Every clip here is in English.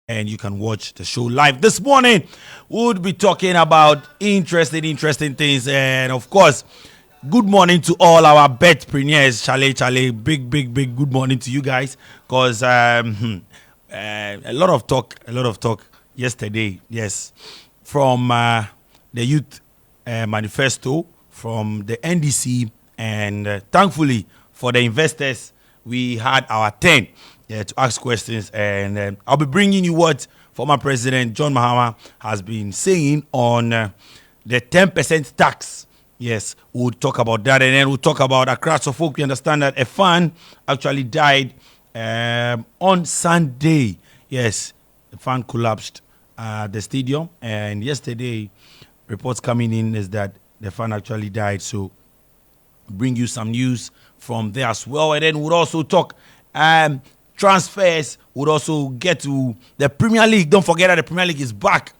and you can watch the show live. This morning, we'll be talking about interesting things. And of course, good morning to all our betpreneurs. Chale, big good morning to you guys. Because a lot of talk yesterday, yes, from the youth manifesto, from the NDC, and thankfully for the investors, we had our 10 to ask questions. And I'll be bringing you what former President John Mahama has been saying on the 10% tax. Yes, we'll talk about that. And then we'll talk about Accra Suffolk. We understand that a fan actually died on Sunday. Yes, the fan collapsed at the stadium. And yesterday, reports coming in is that the fan actually died. So bring you some news from there as well. And then we'll also talk transfers. We'll also get to the Premier League. Don't forget that the Premier League is back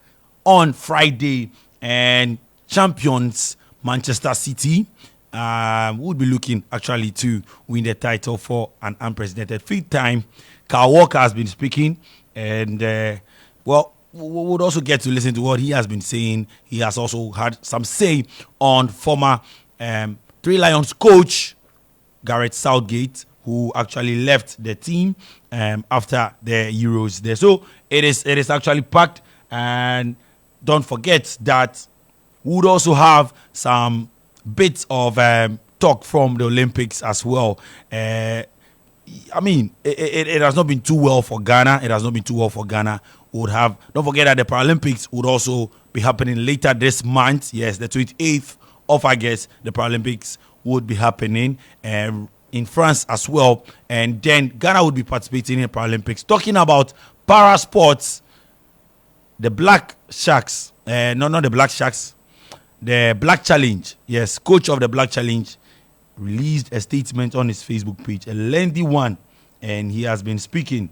on Friday. And champions Manchester City would be looking actually to win the title for an unprecedented fifth time. Kyle Walker has been speaking. And, we would also get to listen to what he has been saying. He has also had some say on former Three Lions coach Gareth Southgate, who actually left the team after the Euros there. So it is actually packed. And don't forget that we would also have some bits of talk from the Olympics as well. It has not been too well for Ghana. Don't forget that the Paralympics would also be happening later this month. Yes, the 28th of August, the Paralympics would be happening in France as well. And then Ghana would be participating in the Paralympics. Talking about para sports, the Black Sharks, not the Black Sharks, the Black Challenge. Yes, coach of the Black Challenge released a statement on his Facebook page, a lengthy one, and he has been speaking.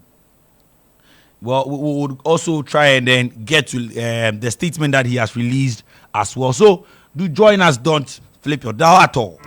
Well, we would also try and then get to the statement that he has released as well. So do join us. Don't flip your dial at all.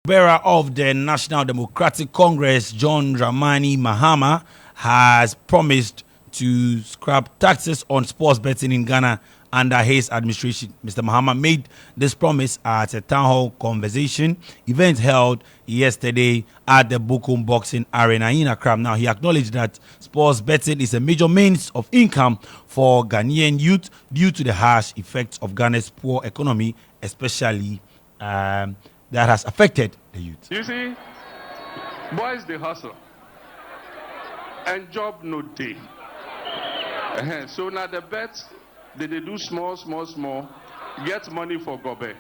Bearer of the National Democratic Congress, John Dramani Mahama, has promised to scrap taxes on sports betting in Ghana under his administration. Mr. Mahama made this promise at a town hall conversation event held yesterday at the Bukum Boxing Arena in Accra. Now, he acknowledged that sports betting is a major means of income for Ghanaian youth due to the harsh effects of Ghana's poor economy, especially that has affected the youth. You see, boys they hustle and job no day. So now the bets they do small, get money for Gobe.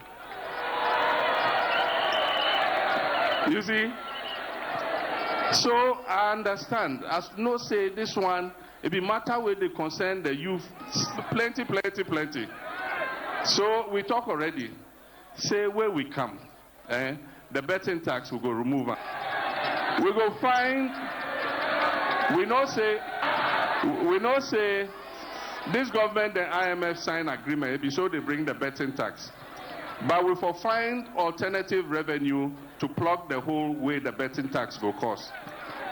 You see? So I understand. As no say this one, it be matter where they concern the youth. Plenty. So we talk already. Say where we come. The betting tax will go remove it. We go find. We know say this government and IMF sign agreement so they bring the betting tax. But we for find alternative revenue to plug the whole way the betting tax will cost.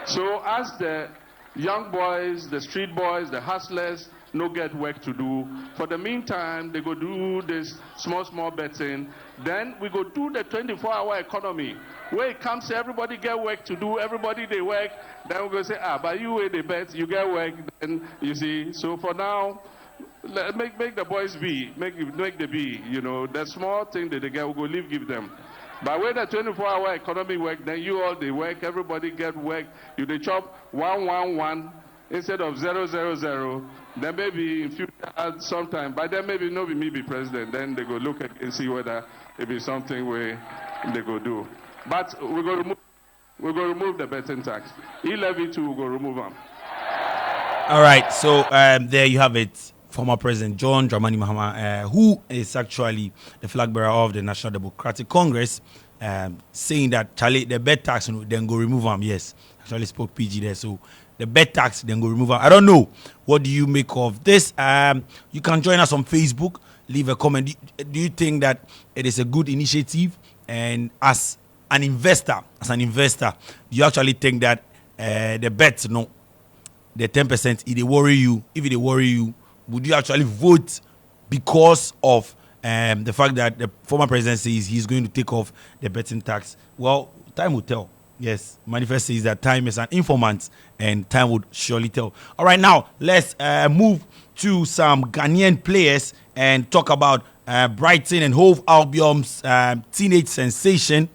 So as the young boys, the street boys, the hustlers no get work to do. For the meantime, they go do this small betting. Then we go do the 24-hour economy. Where it comes, everybody get work to do, everybody they work. Then we go say, but you where they bet, you get work. Then you see. So for now, make the boys be, make the be. You know, the small thing that they get, we go give them. But when the 24-hour economy work, then you all they work, everybody get work. You they chop 111 instead of 000. Then maybe in future sometime, but then maybe no be me be president. Then they go look at and see whether it be something where they go do. But we go remove the betting tax. E-levy too, we go remove them. All right, so there you have it. former President John Dramani Mahama, who is actually the flag bearer of the National Democratic Congress, saying that Charlie, the bed tax, then go remove them. Yes, actually spoke PG there. So the bed tax, then go remove them. I don't know. What do you make of this? You can join us on Facebook. Leave a comment. Do you think that it is a good initiative? And as an investor, do you actually think that the bets, the 10%, if they worry you, would you actually vote because of the fact that the former president says he's going to take off the betting tax? Well, time will tell. Yes, Manifest says that time is an informant and time would surely tell. All right, now let's move to some Ghanaian players and talk about Brighton and Hove Albion's teenage sensation,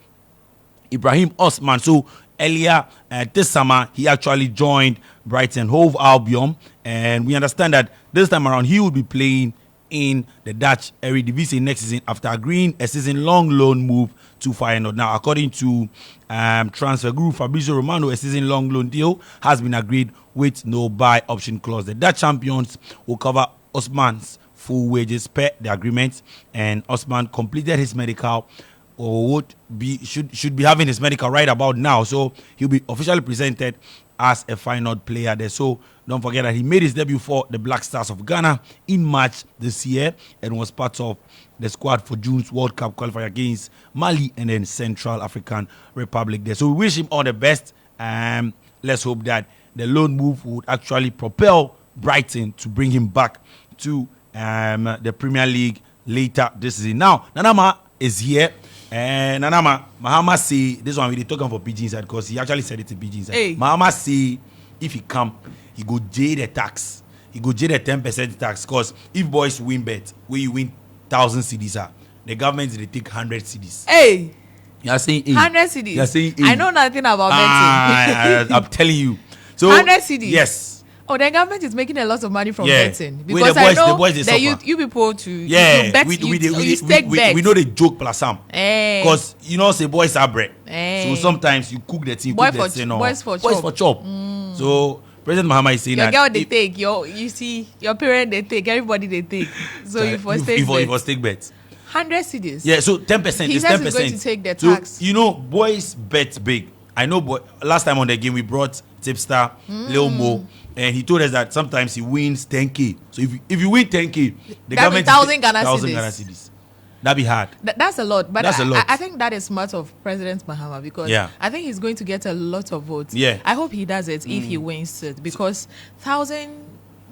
Ibrahim Osman. So earlier this summer, he actually joined Brighton and Hove Albion, and we understand that this time around he will be playing in the Dutch Eredivisie next season after agreeing a season-long loan move to Feyenoord. Now, according to transfer guru Fabrizio Romano, a season-long loan deal has been agreed with no buy option clause. The Dutch champions will cover Osman's full wages per the agreement, and Osman completed his medical, or should be having his medical right about now. So he'll be officially presented as a Feyenoord player there. So don't forget that he made his debut for the Black Stars of Ghana in March this year and was part of the squad for June's World Cup qualifier against Mali and then Central African Republic there. So we wish him all the best. Let's hope that the loan move would actually propel Brighton to bring him back to the Premier League later this season. Now, Nanama is here. And Nanama, Mahama say, this one we're talking for PG inside because he actually said it to PG inside. Hey. Mahama say, if he come, he go jail the tax. He go jail the 10% tax because if boys win bet, where you win 1,000 cedis, the government they take 100 cedis. Hey, you are saying 100 cedis. You are saying I know nothing about betting. I'm telling you. So 100 cedis. Yes. Oh, the government is making a lot of money from Yeah. betting With because the boys- I know the boys, they that suffer. you people to Yeah, you bet, we stake bet. know the joke plus some. Eh. Because you know, say boys are bread. Eh. So sometimes you cook the thing, Boy cook for the thing. boys for chop. chop. So President Mahama is saying Your that girl they take, you see your parent they take, everybody they take. So you for stake bet. for stake bets. 100 cedis. Yeah, so 10%. He It's says 10%. he's going to take the So, tax. you know, boys bet big. I know, last time on the game we brought Tipstar, Lil Mo, and he told us that sometimes he wins 10K. So if you win 10K, the That'd government be 1,000 Ghana 1,000 cedis. Ghana cedis. That'd be hard. That's a lot, but That's a lot. I think that is smart of President Mahama because Yeah. I think he's going to get a lot of votes. Yeah. I hope he does it if he wins it because 1,000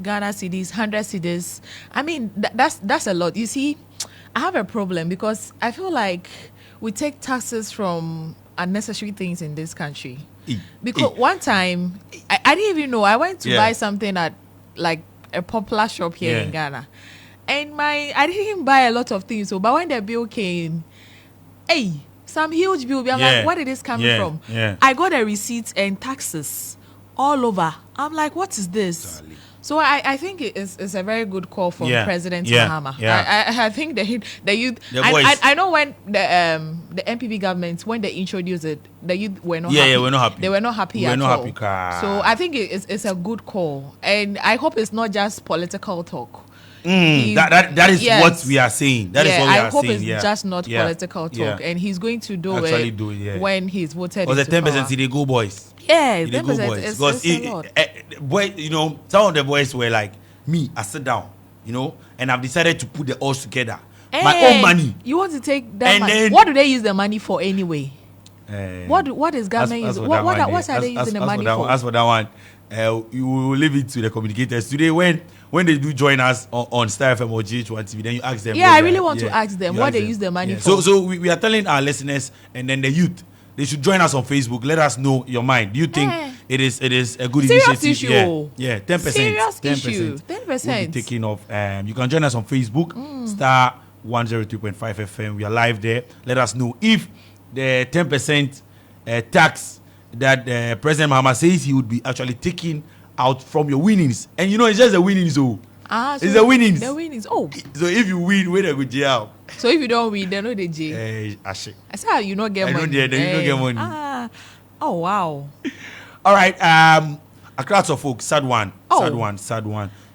Ghana cedis, 100 cedis. I mean, that's a lot. You see, I have a problem because I feel like we take taxes from unnecessary things in this country. Because one time, I didn't even know. I went to buy something at like a popular shop here in Ghana. And I didn't buy a lot of things. So, but when the bill came, some huge bill. I'm like, where did this come from? Yeah. I got a receipt and taxes all over. I'm like, what is this? Charlie. So I think it's a very good call from President Mahama. Yeah. I think the youth. I know when the MPP government when they introduced it, the youth were not happy. Yeah, we're not happy. They were not happy at all. So I think it's a good call, and I hope it's not just political talk. That is what we are saying. That is what we are saying. I hope it's just not political talk, and he's going to do it when he's voted. Or the 10% they go boys. Yeah, they go boys. Because boy, you know, some of the boys were like, me, I sit down, you know, and I've decided to put the all together. My own money. You want to take that money? Then, what do they use the money for anyway? What is government using? What are they using the money for? As for that one, you will leave it to the communicators today when they do join us on Star FM or GH1 TV, then you ask them. Yeah, I really want to ask them what they use the money for. So we are telling our listeners and then the youth, they should join us on Facebook. Let us know your mind. Do you think it is a good serious initiative? Issue. Yeah, 10%. Serious issue. 10%. Will be taking off. You can join us on Facebook, Star 102.5 FM. We are live there. Let us know if the 10% tax that President Mahama says he would be actually taking out from your winnings. And you know, it's just the winnings, so it's the winnings. The winnings. Oh. So if you win, where they go jail? So if you don't win, they know the jail. I say how you not get money. You don't get money. Oh wow. All right. A crowd of folks. Sad one.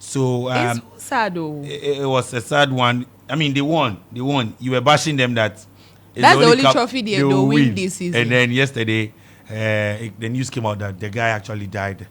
So It's sad though. it was a sad one. I mean, they won. You were bashing them that it's That's the only cup trophy they will win this season. And then yesterday, the news came out that the guy actually died.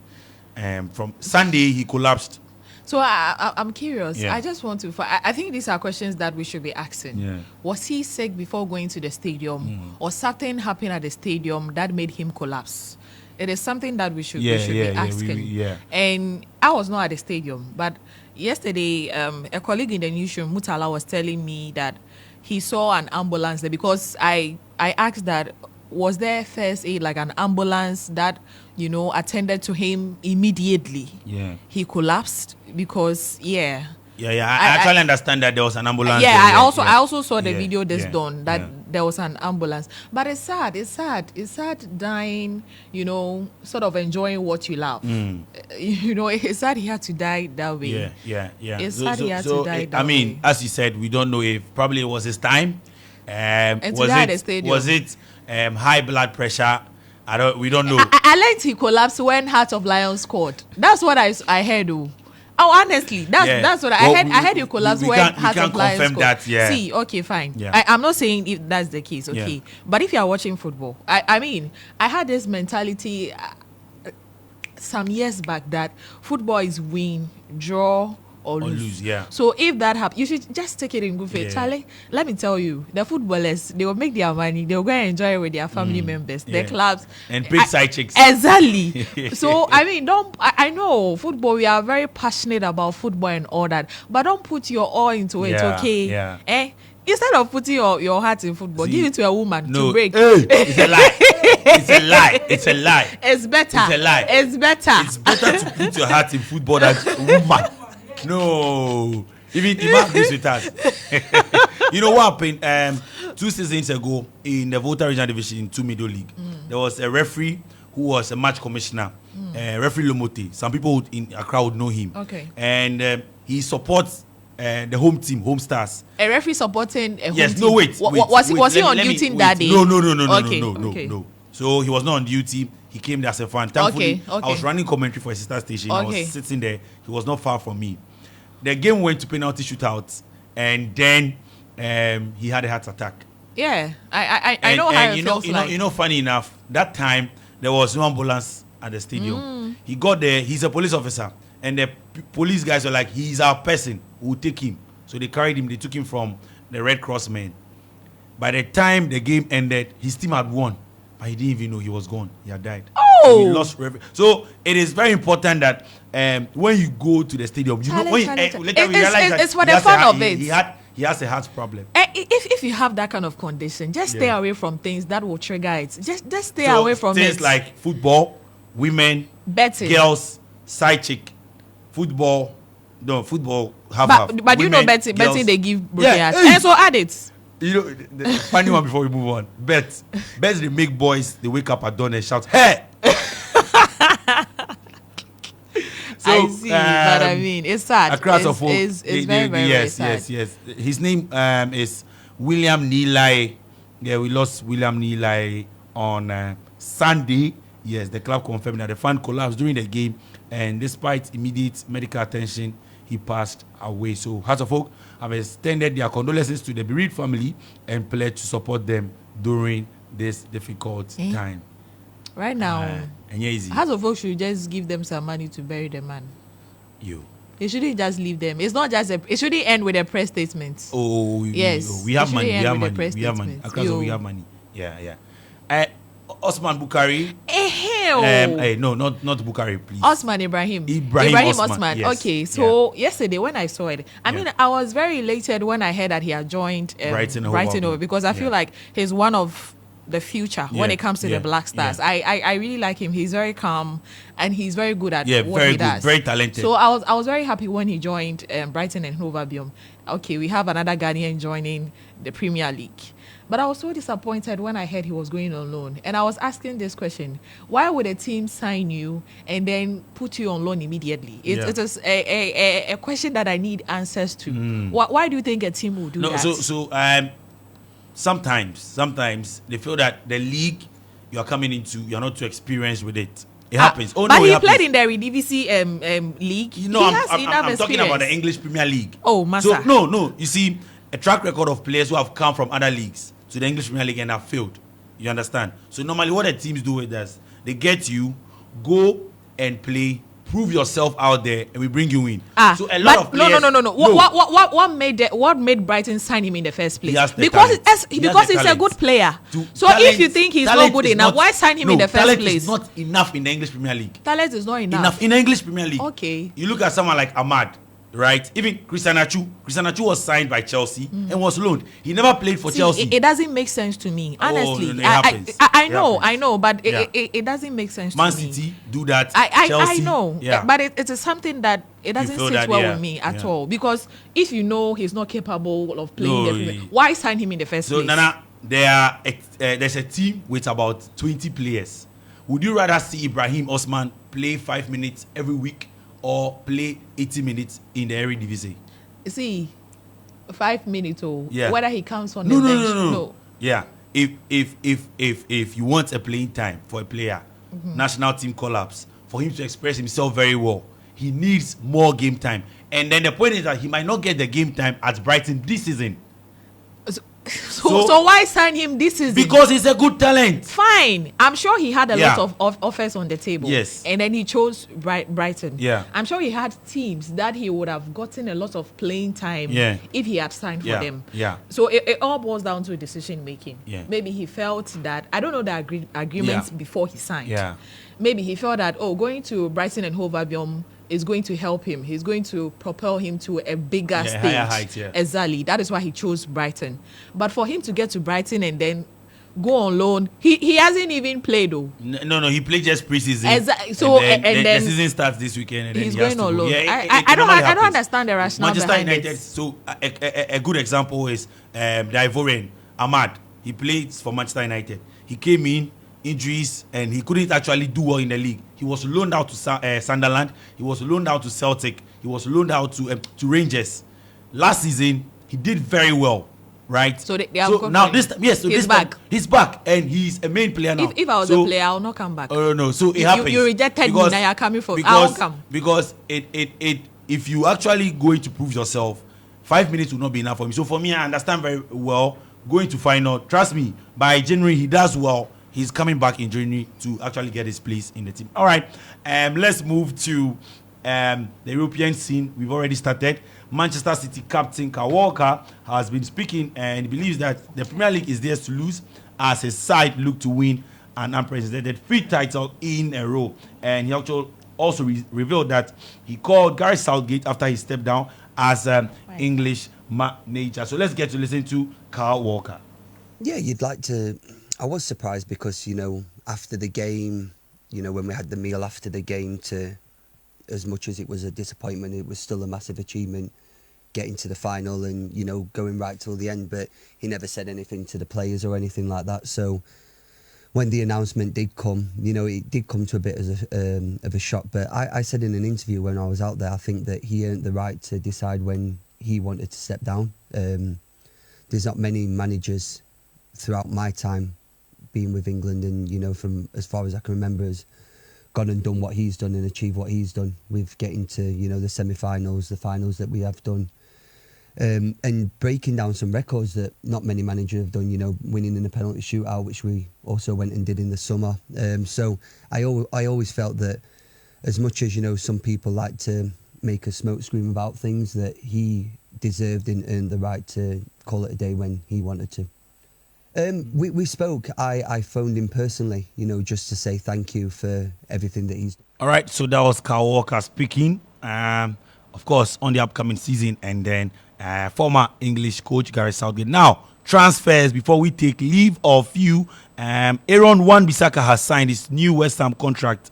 From Sunday, he collapsed. So I'm curious. Yeah. I just want to. I think these are questions that we should be asking. Yeah. Was he sick before going to the stadium, or something happened at the stadium that made him collapse? It is something that we should be asking. And I was not at the stadium, but yesterday, a colleague in the newsroom, Mutala, was telling me that he saw an ambulance there because I asked that, was there first aid, like an ambulance that, attended to him immediately? Yeah. He collapsed because, I actually understand that there was an ambulance. Yeah, there. I also saw the video dawn that yeah. there was an ambulance. But it's sad. It's sad dying, sort of enjoying what you love. It's sad he had to die that way. Yeah. It's sad he had to die that way. I mean, as you said, we don't know if probably it was his time. And to die at the stadium. Was it high blood pressure? We don't know. I learned he collapsed when Heart of Lion scored. That's what I heard. Honestly, that's what I heard you collapse when Heart of Lion scored. That, yeah. See, okay, fine. Yeah. I'm not saying if that's the case, okay. Yeah. But if you are watching football, I mean, I had this mentality some years back that football is win, draw, or lose. Yeah. So if that happens, you should just take it in good faith. Charlie, let me tell you, the footballers, they will make their money. They will go and enjoy it with their family members, their clubs. And big side chicks. Exactly. So, I mean, I know football, we are very passionate about football and all that, but don't put your all into it, okay? Yeah. Instead of putting your heart in football, give it to a woman to break. Hey, it's a lie. It's a lie. It's better. It's a lie. It's better. It's better to put your heart in football than a woman. No. Even have this with us. You know what happened? 2 seasons ago in the Volta Regional Division in 2 Middle League, there was a referee who was a match commissioner, referee Lomote. Some people in Accra would know him. Okay. And he supports the home team, Home Stars. A referee supporting a home yes, team? no, wait. Was he on duty that day? No. So he was not on duty. He came there as a fan. Thankfully, Okay. I was running commentary for a sister station. I Okay. was sitting there. He was not far from me. The game went to penalty shootouts, and then he had a heart attack. Yeah, I know how it feels like. You know, funny enough, that time there was no ambulance at the stadium. He got there. He's a police officer, and the police guys were like, "He's our person. We'll take him." So they carried him. They took him from the Red Cross men. By the time the game ended, his team had won, but he didn't even know he was gone. He had died. Oh, he lost. So it is very important that when you go to the stadium, you know when later we realize that it's for the fun of it. He has a heart problem. If you have that kind of condition, just stay away from things that will trigger it. Just stay away from things it. like football, women, betting, girls, side chick, football. No, football. But women, you know betting they give broken hearts. And so add it. You know, the funny one before we move on. Bets they make boys. They wake up at dawn and shout, "Hey!" So, I see, but I mean, it's sad. It's very, very sad. Yes. His name is William Nilai. Yeah, we lost William Nilai on Sunday. Yes, the club confirmed that the fan collapsed during the game, and despite immediate medical attention, he passed away. So, Hearts of Oak have extended their condolences to the bereaved family and pledged to support them during this difficult time. Right now, and easy. Hearts of Oak should just give them some money to bury the man. They shouldn't just leave them. It's not just it shouldn't end with a press statement. Oh, yes. We have money. We have money. We have money. Yeah. Osman Bukhari. No, not Bukhari, please. Osman Ibrahim Osman. Yes. Okay, so yesterday when I saw it, I mean, I was very elated when I heard that he had joined Brighton Hove because I feel like he's one of the future when it comes to the Black Stars. I really like him. He's very calm and he's very good at what he does. Very talented. So I was very happy when he joined Brighton and Hove Albion. Okay, we have another Ghanaian joining the Premier League. But I was so disappointed when I heard he was going on loan. And I was asking this question: why would a team sign you and then put you on loan immediately? It is a question that I need answers to. Why do you think a team will do that? So sometimes they feel that the league you are coming into, you're not too experienced with it. It happens. Oh, but no, he it happens. played in the Eredivisie league. You know, He I'm has enough talking about the experience. English Premier League. Oh, Massa. So, no. You see, a track record of players who have come from other leagues to the English Premier League and have failed. You understand? So, normally what the teams do with us, they get you, go and play, prove yourself out there, and we bring you in. So, a lot of players... No. What made Brighton sign him in the first place? He has the Because talent. because He has he's the a good talent. player. So Talent- if you think he's not talent good is enough, not- why sign him in the first talent place? is not enough in the English Premier League. Talent is not enough. In the English Premier League. Okay. You look at someone like Ahmad, right? Even Christian Achu was signed by Chelsea and was loaned. He never played for See, Chelsea. it doesn't make sense to me, honestly. no, it happens. I It know, happens. but Yeah. it doesn't make sense Man to me. City do that. I Chelsea, know, yeah. but it is something that it doesn't feel sit that, well yeah, with me at yeah. all. Because if you know he's not capable of playing, No, the Premier- he- why sign him in the first So place? Nana, there's a team with about 20 players. Would you rather see Ibrahim Osman play 5 minutes every week or play 80 minutes in the Eredivisie? See, 5 minutes or Yeah. whether he comes on No, the no, bench. no, no. Yeah, if you want a playing time for a player, national team collapse, for him to express himself very well, he needs more game time. And then the point is that he might not get the game time at Brighton this season So why sign him this season? because he's a good talent. Fine, I'm sure he had a Yeah. lot of offers on the table. Yes. And then he chose Brighton. Yeah. I'm sure he had teams that he would have gotten a lot of playing time Yeah. if he had signed Yeah. for them. Yeah. So it all boils down to decision making. Yeah. Maybe he felt that, I don't know the agreements Yeah. before he signed. Yeah. Maybe he felt that, going to Brighton and Hove Albion is going to help him. He's going to propel him to a bigger stage. higher height, yeah. Exactly. That is why he chose Brighton. But for him to get to Brighton and then go on loan, he hasn't even played though. No, he played just preseason. So, and and then the season starts this weekend, and then he's he has going to on go. loan. Yeah, I don't normally happens. understand the rationale Manchester behind United. it. So a good example is the Ivorian Ahmad. He plays for Manchester United. He came in, injuries, and he couldn't actually do well in the league. He was loaned out to Sunderland. He was loaned out to Celtic. He was loaned out to Rangers. Last season, he did very well, right? So they have so got now him. this time, yes, so He's this time, back. he's back, and he's a main player now. If I was So- a player, I'll not come back. Oh no! So it You- happens. you rejected me, now you're coming for- I because, won't come. Because if you actually going to prove yourself, 5 minutes will not be enough for me. So for me, I understand very well going to final. Trust me, by January he does well. He's coming back in January to actually get his place in the team. All right, let's move to the European scene. We've already started. Manchester City captain Kyle Walker has been speaking and believes that the Premier League is theirs to lose as his side look to win an unprecedented fifth title in a row. And he also revealed that he called Gareth Southgate after he stepped down as English manager. So let's get to listen to Kyle Walker. Yeah, you'd like to. I was surprised because, after the game, when we had the meal after the game, as much as it was a disappointment, it was still a massive achievement getting to the final and, going right till the end. But he never said anything to the players or anything like that. So when the announcement did come, it did come to a bit of a shock. But I said in an interview when I was out there, I think that he earned the right to decide when he wanted to step down. There's not many managers throughout my time being with England and, from as far as I can remember, has gone and done what he's done and achieved what he's done with getting to, the semi-finals, the finals that we have done. And breaking down some records that not many managers have done, winning in a penalty shootout, which we also went and did in the summer. So I always felt that as much as, some people like to make a smokescreen about things, that he deserved and earned the right to call it a day when he wanted to. We spoke. I phoned him personally, just to say thank you for everything that he's done. All right, so that was Kyle Walker speaking, of course, on the upcoming season, and then former English coach Gareth Southgate. Now, transfers before we take leave of you. Aaron Wan-Bissaka has signed his new West Ham contract.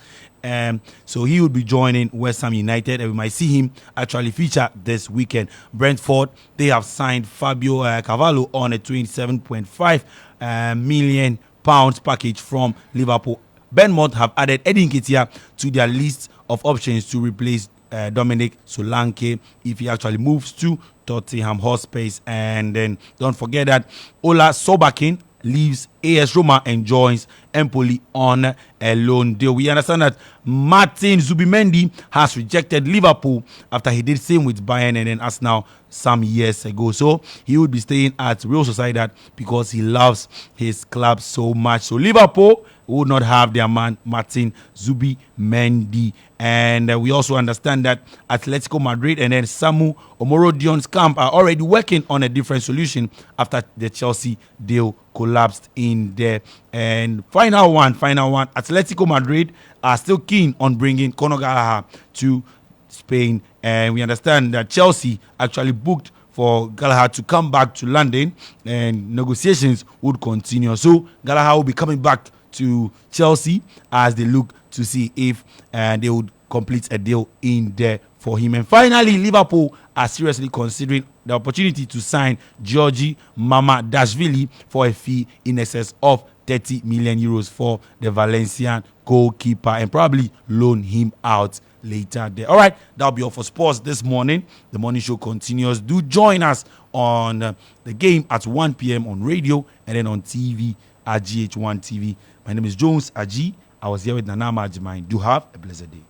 So he will be joining West Ham United, and we might see him actually feature this weekend. Brentford, they have signed Fabio Cavallo on a £27.5 million package from Liverpool. Bournemouth have added Eddie Nketiah to their list of options to replace Dominic Solanke if he actually moves to Tottenham Hotspur. And then don't forget that Ola Sobakin leaves AS Roma and joins Empoli on a loan deal. We understand that Martin Zubimendi has rejected Liverpool after he did same with Bayern and then Arsenal some years ago. So he would be staying at Real Sociedad because he loves his club so much. So Liverpool would not have their man Martin Zubimendi. And we also understand that Atletico Madrid and then Samu Omorodien's camp are already working on a different solution after the Chelsea deal collapsed in there. And final one, Atletico Madrid are still keen on bringing Conor Gallagher to Spain. And we understand that Chelsea actually booked for Gallagher to come back to London and negotiations would continue. So Gallagher will be coming back to Chelsea as they look to see if they would complete a deal in there for him. And finally, Liverpool are seriously considering the opportunity to sign Georgi Mamadashvili for a fee in excess of 30 million euros for the Valencian goalkeeper and probably loan him out later there. All right, that'll be all for sports this morning. The morning show continues. Do join us on the game at 1 p.m. on radio and then on TV at GH1 TV. My name is Jones Aji. I was here with Nana Majimine. Do have a blessed day.